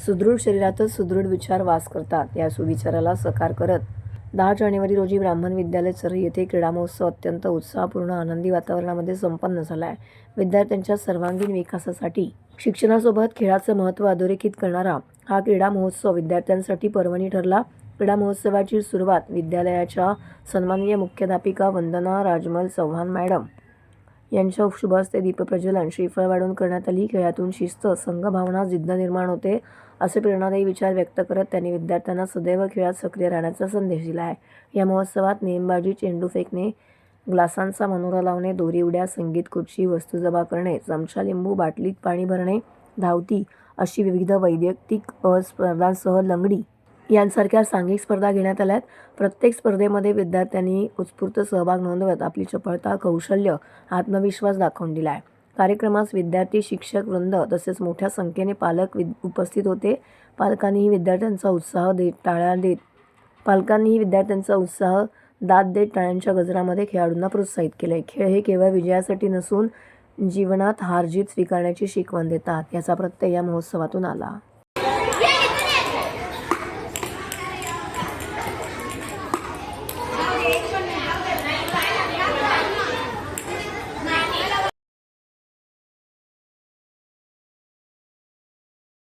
सुदृढ शरीरातच सुदृढ विचार वास करतात. या सुविचाराला साकार करत 10 जानेवारी रोजी ब्राह्मण विद्यालय चरई येथे क्रीडा महोत्सव अत्यंत उत्साहपूर्ण आनंदी वातावरणामध्ये संपन्न झाला आहे. विद्यार्थ्यांच्या सर्वांगीण विकासासाठी शिक्षणासोबत खेळाचं महत्त्व अधोरेखित करणारा हा क्रीडा महोत्सव विद्यार्थ्यांसाठी पर्वणी ठरला. क्रीडा महोत्सवाची सुरुवात विद्यालयाच्या सन्माननीय मुख्याध्यापिका वंदना राजमल चव्हाण मॅडम यांच्या शुभ हस्ते दीपप्रज्वलन, श्रीफळ वाढून करण्यात आली. खेळातून शिस्त, संघभावना, जिद्द निर्माण होते असे प्रेरणादायी विचार व्यक्त करत त्यांनी विद्यार्थ्यांना सदैव खेळात सक्रिय राहण्याचा संदेश दिला आहे. या महोत्सवात नेमबाजी, चेंडू फेकणे, ग्लासांचा मनोरा लावणे, दोरी उड्या, संगीत खुर्ची, वस्तू जमा करणे, चमचा लिंबू, बाटलीत पाणी भरणे, धावती अशी विविध वैयक्तिक स्पर्धांसह लंगडी यांसारख्या सांघिक स्पर्धा घेण्यात आल्यात. प्रत्येक स्पर्धेमध्ये विद्यार्थ्यांनी उत्स्फूर्त सहभाग नोंदवत आपली चपळता, कौशल्य, आत्मविश्वास दाखवून दिला आहे. कार्यक्रमास विद्यार्थी, शिक्षक वृंद तसेच मोठ्या संख्येने पालक उपस्थित होते. पालकांनीही विद्यार्थ्यांचा उत्साह दाद देत टाळ्यांच्या गजरामध्ये खेळाडूंना प्रोत्साहित केले. खेळ हे केवळ विजयासाठी नसून जीवनात हार-जीत स्वीकारण्याची शिकवण देतात, याचा प्रत्यय या महोत्सवातून आला.